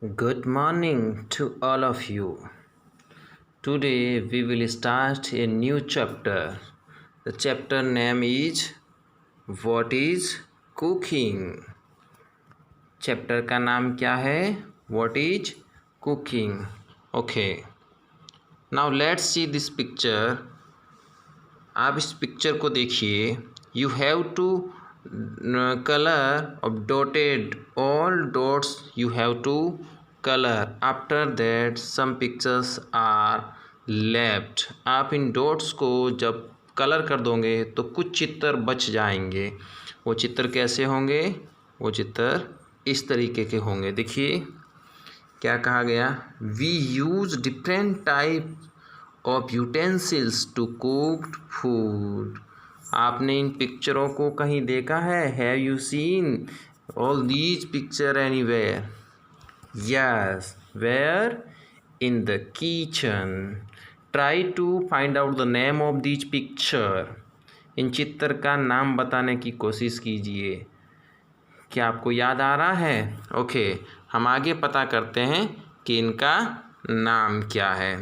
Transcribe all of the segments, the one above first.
Good morning to all of you. Today we will start a new chapter. The chapter name is What is Cooking? Chapter का नाम क्या है? What is Cooking? Okay. Now let's see this picture. आप इस picture को देखिए. You have to color of dotted. All dots you have to color. After that some pictures are left. आप इन dots को जब कलर कर दोगे तो कुछ चित्र बच जाएंगे. वो चित्र कैसे होंगे? वो चित्र इस तरीके के होंगे. देखिए क्या कहा गया. We use different type of utensils to cooked food. आपने इन पिक्चरों को कहीं देखा है? Have you seen all these picture anywhere? Yes. Where? In the kitchen. Try to find out the name of these picture. इन चित्र का नाम बताने की कोशिश कीजिए. क्या आपको याद आ रहा है? ओके. हम आगे पता करते हैं कि इनका नाम क्या है.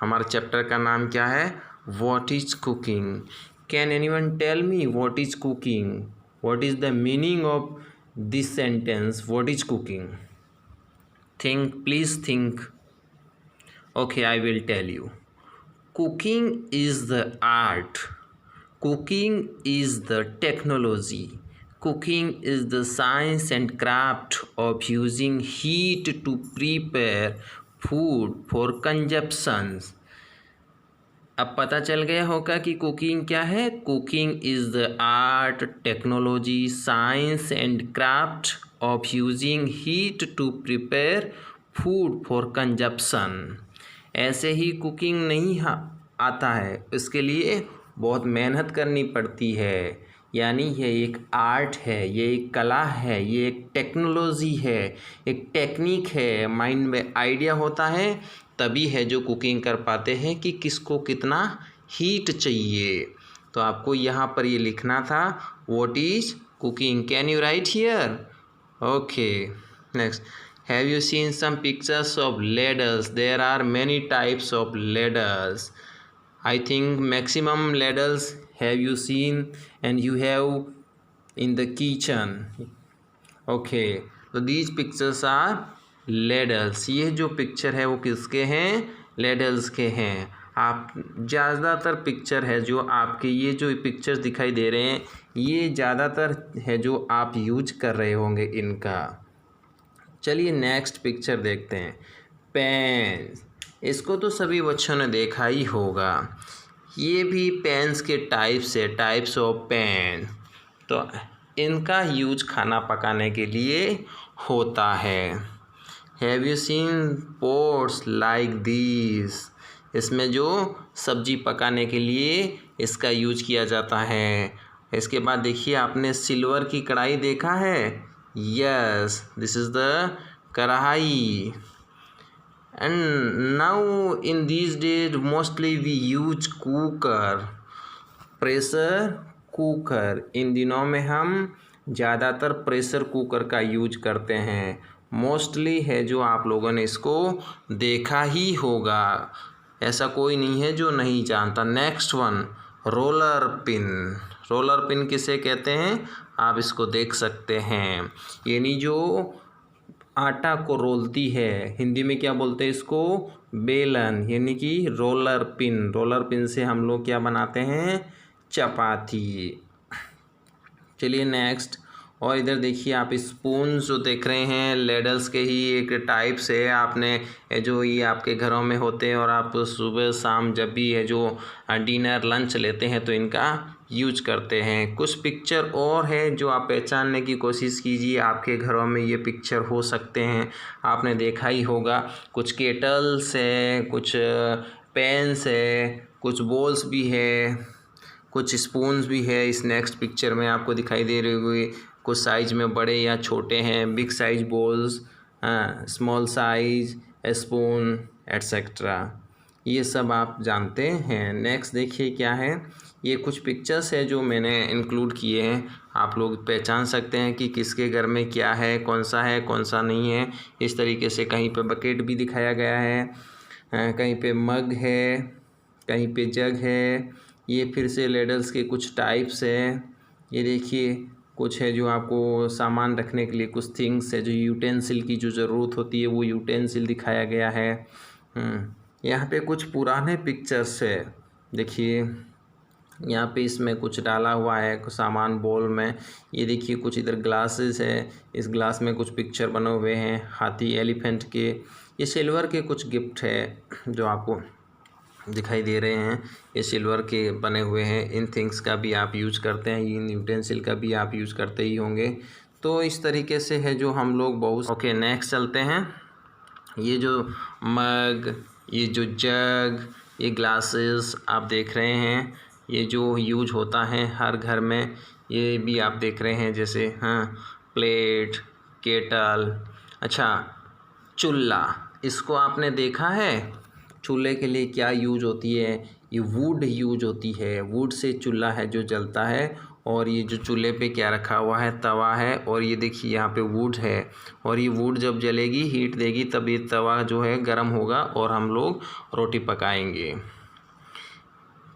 हमारे चैप्टर का नाम क्या है? What is cooking. Can anyone tell me what is cooking? What is the meaning of this sentence what is cooking? Think, please think. Okay, I will tell you. Cooking is the art. Cooking is the technology. Cooking is the science and craft of using heat to prepare food for consumption. अब पता चल गया होगा कि cooking क्या है. Cooking is the art, technology, science and craft of using heat to prepare food for consumption. ऐसे ही कुकिंग नहीं आता है, इसके लिए बहुत मेहनत करनी पड़ती है. यानी ये एक आर्ट है, ये एक कला है, ये एक टेक्नोलॉजी है, एक टेक्निक है. माइंड में आइडिया होता है तभी है जो कुकिंग कर पाते हैं कि किसको कितना हीट चाहिए. तो आपको यहाँ पर ये लिखना था what is cooking. Can you write here? Okay. Next. Have you seen some pictures of ladders? There are many types of ladders. I think maximum ladles have you seen and you have in the kitchen. Okay, so these pictures are ladles. ये जो picture है वो किसके हैं? लेडल्स के हैं. आप ज़्यादातर पिक्चर है जो आपके ये जो पिक्चर्स दिखाई दे रहे हैं ये ज़्यादातर है जो आप यूज कर रहे होंगे इनका. चलिए नेक्स्ट पिक्चर देखते हैं. पेन. इसको तो सभी बच्चों ने देखा ही होगा. ये भी पेन्स के टाइप्स है, टाइप्स ऑफ पेन. तो इनका यूज खाना पकाने के लिए होता है. Have you seen pots like this? इसमें जो सब्जी पकाने के लिए इसका यूज किया जाता है. इसके बाद देखिए आपने सिल्वर की कढ़ाई देखा है? यस, दिस इज़ द कढ़ाई. And now in these days mostly we use cooker, pressure cooker. इन दिनों में हम ज़्यादातर प्रेशर कुकर का यूज करते हैं. मोस्टली है जो आप लोगों ने इसको देखा ही होगा, ऐसा कोई नहीं है जो नहीं जानता. Next one, roller pin. Roller pin किसे कहते हैं आप इसको देख सकते हैं. यानी जो आटा को रोलती है, हिंदी में क्या बोलते हैं इसको? बेलन. यानी कि रोलर पिन. रोलर पिन से हम लोग क्या बनाते हैं? चपाती. चलिए नेक्स्ट. और इधर देखिए आप स्पून जो देख रहे हैं लेडल्स के ही एक टाइप्स है. आपने जो ये आपके घरों में होते हैं और आप सुबह शाम जब भी है जो डिनर लंच लेते हैं तो इनका यूज करते हैं. कुछ पिक्चर और है जो आप पहचानने की कोशिश कीजिए. आपके घरों में ये पिक्चर हो सकते हैं, आपने देखा ही होगा. कुछ केटल्स है, कुछ पेन्स है, कुछ बॉल्स भी है, कुछ स्पून्स भी है. इस नेक्स्ट पिक्चर में आपको दिखाई दे रही होगी. कुछ साइज में बड़े या छोटे हैं. Big size balls, small size spoon etcetera. ये सब आप जानते हैं. नेक्स्ट देखिए क्या है. ये कुछ पिक्चर्स है जो मैंने इंक्लूड किए हैं, आप लोग पहचान सकते हैं कि किसके घर में क्या है, कौन सा नहीं है। इस तरीके से कहीं पे बकेट भी दिखाया गया है, कहीं पे मग है, कहीं पे जग है। ये फिर से लेडल्स के कुछ टाइप्स हैं। ये देखिए कुछ है जो आपको सामान रखने के लिए कुछ थिंग्स है, जो यूटेंसिल की जो ज़रूरत होती है वो यूटेंसिल दिखाया गया है। यहाँ पे कुछ पुराने पिक्चर्स है, देखिए यहाँ पे इसमें कुछ डाला हुआ है कुछ सामान बोल में। ये देखिए कुछ इधर ग्लासेस है, इस ग्लास में कुछ पिक्चर बने हुए हैं हाथी एलिफेंट के। ये सिल्वर के कुछ गिफ्ट है जो आपको दिखाई दे रहे हैं, ये सिल्वर के बने हुए हैं। इन थिंग्स का भी आप यूज़ करते हैं, इन यूटेंसिल का भी आप यूज़ करते ही होंगे। तो इस तरीके से है जो हम लोग बहुत। ओके नेक्स्ट चलते हैं। ये जो मग, ये जो जग, ये ग्लासेस आप देख रहे हैं, ये जो यूज होता है हर घर में, ये भी आप देख रहे हैं जैसे प्लेट, केटल। अच्छा चूल्हा, इसको आपने देखा है? चूल्हे के लिए क्या यूज होती है? ये वुड यूज होती है, वुड से चूल्हा है जो जलता है। और ये जो चूल्हे पे क्या रखा हुआ है, तवा है, और ये देखिए यहाँ पे वुड है, और ये वुड जब जलेगी हीट देगी तब ये तवा जो है गर्म होगा और हम लोग रोटी पकाएंगे।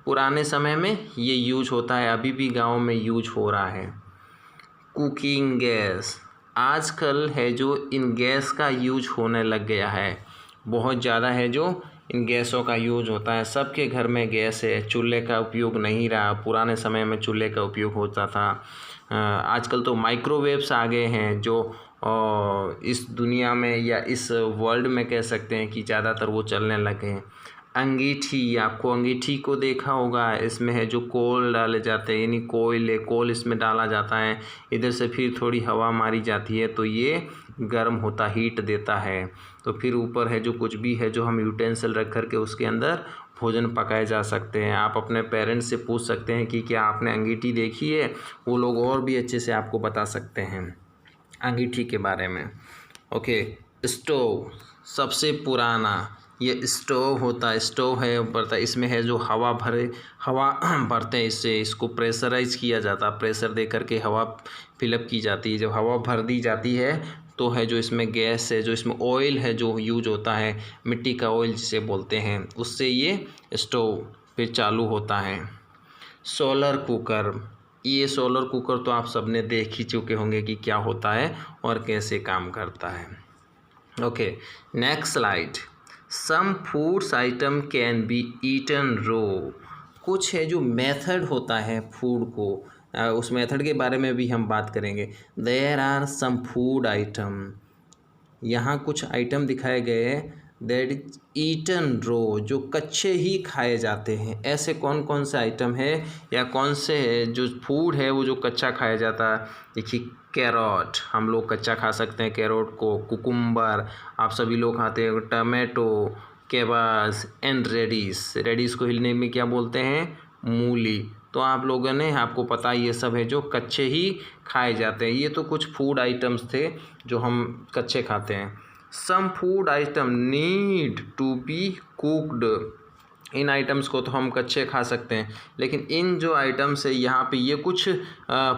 पुराने समय में ये यूज होता है, अभी भी गांव में यूज हो रहा है। कुकिंग गैस, आजकल है जो इन गैस का यूज होने लग गया है, बहुत ज़्यादा है जो इन गैसों का यूज होता है। सबके घर में गैस है, चूल्हे का उपयोग नहीं रहा। पुराने समय में चूल्हे का उपयोग होता था। आजकल तो माइक्रोवेव्स आ गए हैं जो इस दुनिया में या इस वर्ल्ड में कह सकते हैं कि ज़्यादातर वो चलने लगे हैं। अंगीठी, आपको अंगीठी को देखा होगा, इसमें है जो कोल डाले जाते हैं, यानी कोयले कोल इसमें डाला जाता है, इधर से फिर थोड़ी हवा मारी जाती है तो ये गर्म होता, हीट देता है। तो फिर ऊपर है जो कुछ भी है जो हम यूटेंसिल रख करके उसके अंदर भोजन पकाए जा सकते हैं। आप अपने पेरेंट्स से पूछ सकते हैं कि क्या आपने अंगीठी देखी है, वो लोग और भी अच्छे से आपको बता सकते हैं अंगीठी के बारे में। ओके स्टोव, सबसे पुराना ये स्टोव होता है, स्टोव है बरता, इसमें है जो हवा भरते हैं, इसको प्रेशराइज किया जाता है, प्रेशर दे करके हवा फिलअप की जाती है। जब हवा भर दी जाती है तो है जो इसमें गैस है, जो इसमें ऑयल है जो यूज होता है, मिट्टी का ऑयल जिसे बोलते हैं, उससे ये स्टोव फिर चालू होता है। सोलर कुकर, ये सोलर कुकर तो आप सबने देख ही चुके होंगे कि क्या होता है और कैसे काम करता है। Okay next slide. Some foods item can be eaten raw, कुछ है जो मेथड होता है फूड को, उस मेथड के बारे में भी हम बात करेंगे। There are some food item, यहाँ कुछ आइटम दिखाए गए हैं दैट इज ईटन रो, जो कच्चे ही खाए जाते हैं। ऐसे कौन कौन से आइटम है या कौन से जो फूड है वो जो कच्चा खाया जाता है? देखिए कैरोट, हम लोग कच्चा खा सकते हैं कैरोट को। कुकुम्बर आप सभी लोग खाते हैं। टमाटो, केबास एंड रेडिस, रेडिस को हिलने में क्या बोलते हैं? मूली। तो आप लोगों ने, आपको पता ये सब है जो कच्चे ही खाए जाते हैं। ये तो कुछ फूड आइटम्स थे जो हम कच्चे खाते हैं। Some food item need to be cooked, इन आइटम्स को तो हम कच्चे खा सकते हैं, लेकिन इन जो आइटम्स है यहाँ पे ये कुछ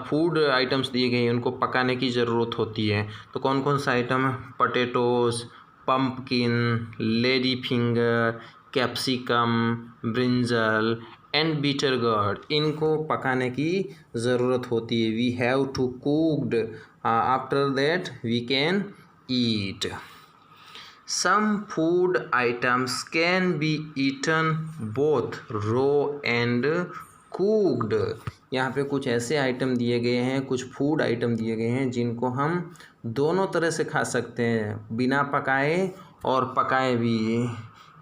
फूड आइटम्स दिए गए हैं, उनको पकाने की ज़रूरत होती है। तो कौन कौन सा आइटम है? Potatoes, pumpkin, lady finger, capsicum, brinjal and bitter gourd, इनको पकाने की ज़रूरत होती है। We have to cooked, after that we can eat. Some food items can be eaten both raw and cooked, यहाँ पे कुछ ऐसे आइटम दिए गए हैं, कुछ फूड आइटम दिए गए हैं जिनको हम दोनों तरह से खा सकते हैं, बिना पकाए और पकाए भी।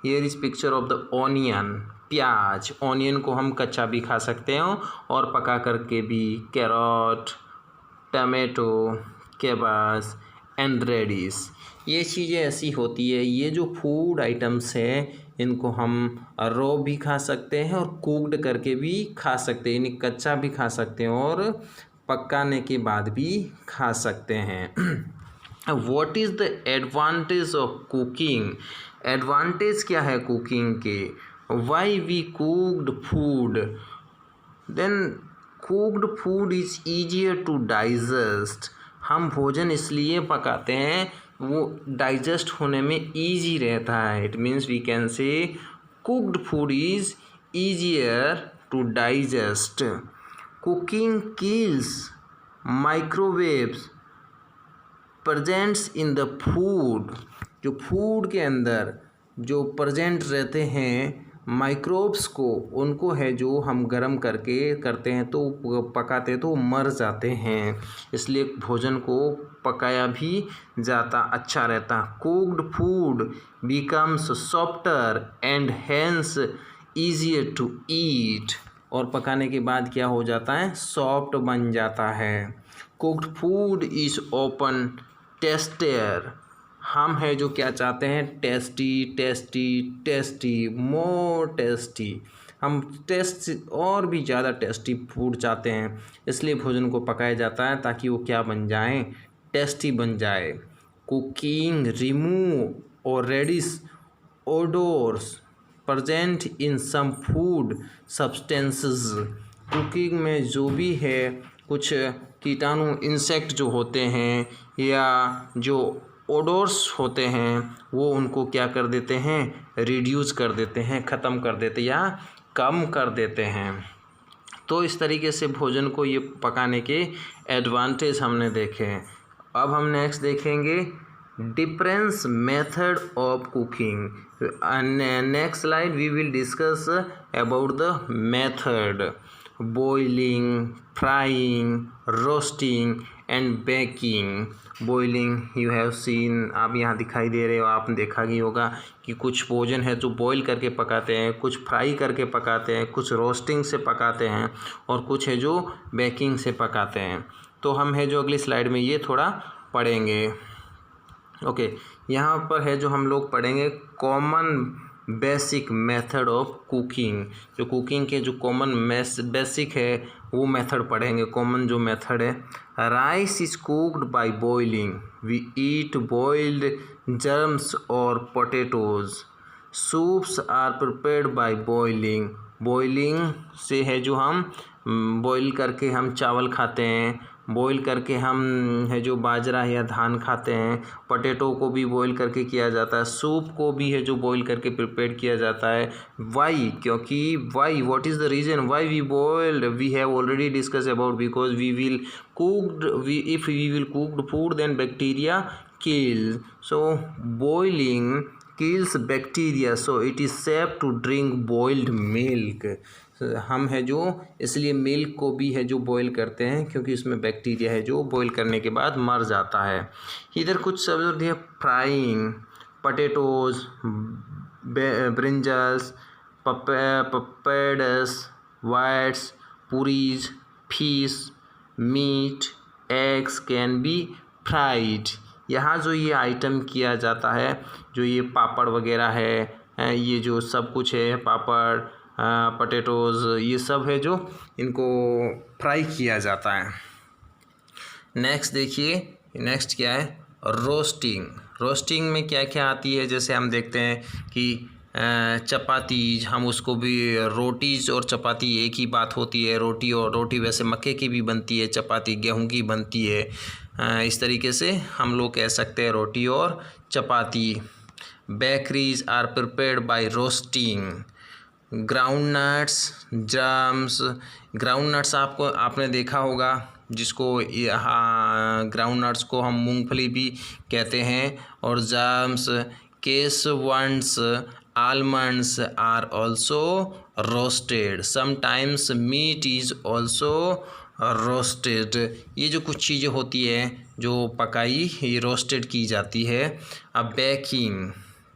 Here is picture of the onion, प्याज, ऑनियन को हम कच्चा भी खा सकते हैं और पका करके भी। कैरोट, टमाटो, केबास एंड रेडिस, ये चीज़ें ऐसी होती है। ये जो फूड आइटम्स हैं इनको हम रॉ भी खा सकते हैं और कुक्ड करके भी खा सकते हैं, यानी कच्चा भी खा सकते हैं और पकाने के बाद भी खा सकते हैं। What is the advantage of cooking, advantage क्या है कुकिंग के? Why we cooked food, then cooked food is easier to digest. हम भोजन इसलिए पकाते हैं वो डाइजेस्ट होने में ईजी रहता है। It means we can say cooked food is easier to digest. Cooking kills microwaves presents in the food. जो फूड के अंदर जो प्रेजेंट रहते हैं माइक्रोब्स को, उनको है जो हम गर्म करके करते हैं तो पकाते हैं तो मर जाते हैं, इसलिए भोजन को पकाया भी जाता अच्छा रहता। Cooked food becomes softer and hence easier to eat. और पकाने के बाद क्या हो जाता है, सॉफ्ट बन जाता है। Cooked food is open tastier. हम है जो क्या चाहते हैं, टेस्टी टेस्टी टेस्टी मोर टेस्टी। हम टेस्ट और भी ज़्यादा टेस्टी फूड चाहते हैं, इसलिए भोजन को पकाया जाता है ताकि वो क्या बन जाए, टेस्टी बन जाए। Cooking remove or reduce odours present in some food substances. Cooking में जो भी है कुछ कीटाणु इंसेक्ट जो होते हैं या जो ओडोर्स होते हैं वो उनको क्या कर देते हैं, रिड्यूस कर देते हैं, ख़त्म कर देते या कम कर देते हैं। तो इस तरीके से भोजन को ये पकाने के एडवांटेज हमने देखे हैं। अब हम नेक्स्ट देखेंगे difference method of cooking. Next slide we will discuss about the method boiling, frying, roasting and baking. Boiling you have seen, आप यहाँ दिखाई दे रहे हो, आपने देखा ही होगा कि कुछ भोजन है जो बॉईल करके पकाते हैं, कुछ फ्राई करके पकाते हैं, कुछ रोस्टिंग से पकाते हैं और कुछ है जो बेकिंग से पकाते हैं। तो हम है जो अगली स्लाइड में ये थोड़ा पढ़ेंगे। ओके, यहाँ पर है जो हम लोग पढ़ेंगे common basic method of cooking. जो कुकिंग के जो कॉमन बेसिक है वो मेथड पढ़ेंगे। कॉमन जो मेथड है, rice is cooked by boiling, we eat boiled grams और potatoes. Soups are prepared by boiling, boiling से है जो हम बॉईल करके हम चावल खाते हैं, बॉईल करके हम है जो बाजरा या धान खाते हैं। पोटैटो को भी बॉईल करके किया जाता है, सूप को भी है जो बॉईल करके प्रिपेयर किया जाता है। वाई, क्योंकि why, what is the reason why we boiled, we have already discuss about, because we will cooked, if we will cooked food then bacteria kill, so boiling kills bacteria, so it is safe to drink boiled milk। हम है जो इसलिए milk को भी है जो boil करते हैं क्योंकि उसमें बैक्टीरिया है जो बॉईल करने के बाद मर जाता है। इधर कुछ शब्द दिए, फ्राइंग, पोटैटोज, ब्रिंजल्स, पपेडस, वाइट्स, puris, fish, meat, eggs can be fried. यहाँ जो ये आइटम किया जाता है, जो ये पापड़ वगैरह है, ये जो सब कुछ है, पापड़, पोटैटोज़, ये सब है जो इनको फ्राई किया जाता है। नेक्स्ट देखिए, नेक्स्ट क्या है, रोस्टिंग। रोस्टिंग में क्या क्या आती है, जैसे हम देखते हैं कि चपाती, हम उसको भी रोटीज़ और चपाती एक ही बात होती है। रोटी और रोटी वैसे मक्के की भी बनती है, चपाती गेहूं की बनती है। इस तरीके से हम लोग कह सकते हैं रोटी और चपाती। Bakeries are prepared by roasting. Groundnuts, grams, groundnuts आपने देखा होगा, जिसको ग्राउंडनट्स को हम मूंगफली भी कहते हैं। और germs, केसवंड्स, almonds are also roasted, sometimes meat is also roasted। ये जो कुछ चीज़ें होती है जो पकाई, ये रोस्टेड की जाती है। अब बेकिंग,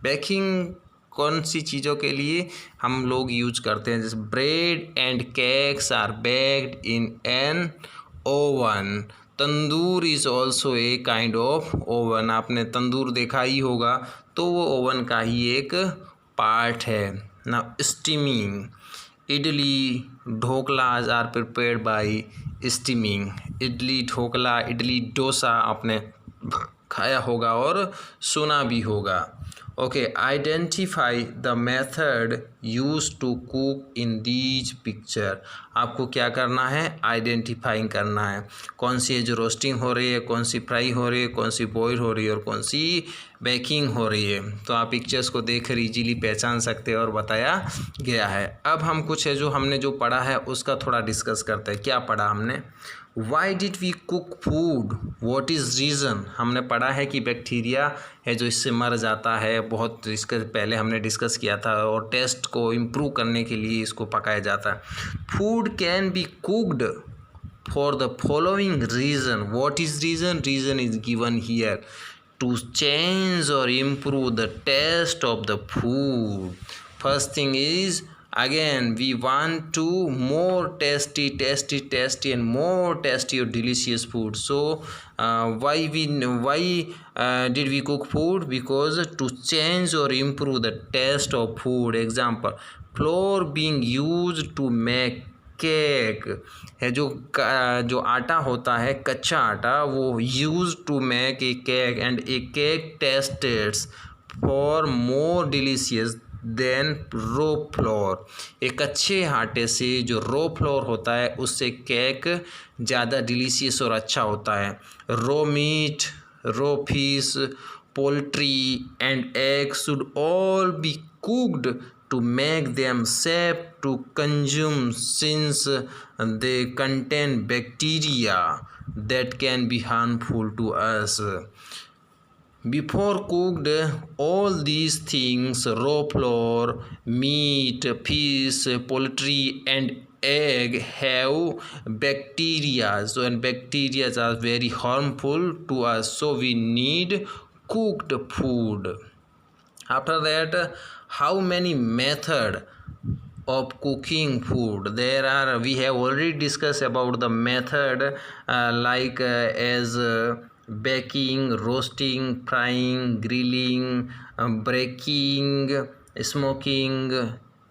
बेकिंग कौन सी चीज़ों के लिए हम लोग यूज करते हैं, जैसे bread and cakes are baked in an oven. Tandoor is also a kind of oven. आपने तंदूर देखा ही होगा, तो वो ओवन का ही एक पार्ट है ना। Steaming, idli, dhoklas are prepared by steaming. Idli, dhokla, idli dosa आपने खाया होगा और सुना भी होगा। Okay, identify the method use to cook in these picture. आपको क्या करना है, आइडेंटिफाइंग करना है, कौन सी है जो रोस्टिंग हो रही है, कौन सी फ्राई हो रही है, कौन सी बॉईल हो रही है और कौन सी बेकिंग हो रही है। तो आप पिक्चर्स को देखकर इजीली पहचान सकते हैं और बताया गया है। अब हम कुछ है जो हमने जो पढ़ा है उसका थोड़ा डिस्कस करते हैं। क्या पढ़ा हमने, why did we cook food, what is reason. हमने पढ़ा है कि बैक्टीरिया है जो इससे मर जाता है, बहुत इसके पहले हमने डिस्कस किया था, और टेस्ट को इम्प्रूव करने के लिए इसको पकाया जाता है। Food can be cooked for the following reason, what is reason, reason is given here, to change or improve the taste of the food. First thing is, again we want to more tasty and more tasty or delicious food. So why did we cook food? Because to change or improve the taste of food. Example, flour being used to make cake है, जो आटा होता है, कच्चा आटा, वो use to make a cake and a cake tastes for more delicious than raw flour. एक कच्चे आटे से जो रो फ्लोर होता है उससे केक ज़्यादा डिलीशियस और अच्छा होता है। Raw meat, raw fish, poultry and egg should all be cooked to make them safe to consume, since they contain bacteria that can be harmful to us. Before cooked, all these things, raw flour, meat, fish, poultry and egg have bacteria, so and bacteria are very harmful to us, so we need cooked food. After that, how many method of cooking food there are? We have already discussed about the method as baking, roasting, frying, grilling, breaking, smoking.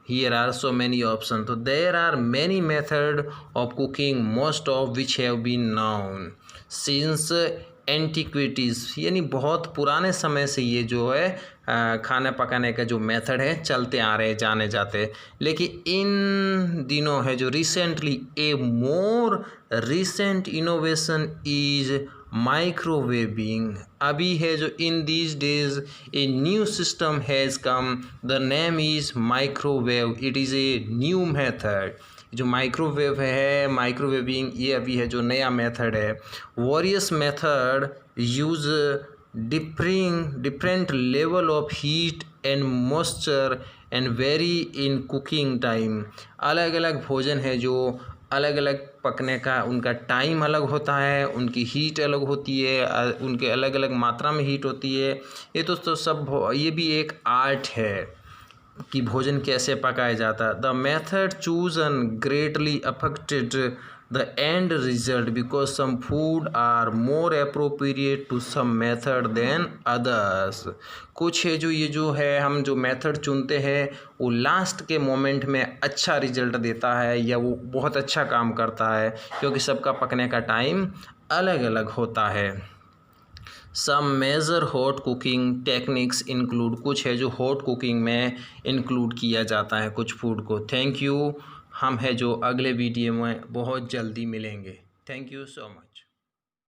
Here are so many options. So there are many methods of cooking, most of which have been known since antiquities, यानी बहुत पुराने समय से ये जो है खाना पकाने का जो मेथड है चलते आ रहे जाने जाते। लेकिन इन दिनों है जो recently a more recent innovation is microwaving. अभी है जो in these days a new system has come, the name is microwave. It is a new method. जो माइक्रोवेव है, माइक्रोवेविंग, ये अभी है जो नया मेथड है। Various method use different level of heat and moisture and vary in cooking time. अलग अलग भोजन है जो अलग अलग पकने का उनका टाइम अलग होता है, उनकी हीट अलग होती है, उनके अलग अलग मात्रा में हीट होती है। ये तो सब ये भी एक आर्ट है कि भोजन कैसे पकाया जाता है। The method chosen greatly affected the end result because some food are more appropriate to some method then others. कुछ है जो ये जो है हम जो मेथड चुनते हैं वो लास्ट के मोमेंट में अच्छा रिजल्ट देता है या वो बहुत अच्छा काम करता है, क्योंकि सबका पकने का टाइम अलग अलग होता है। Some major hot cooking techniques include, कुछ है जो हॉट कुकिंग में इंक्लूड किया जाता है कुछ फूड को। Thank you. हम है जो अगले वीडियो में बहुत जल्दी मिलेंगे। Thank you so much.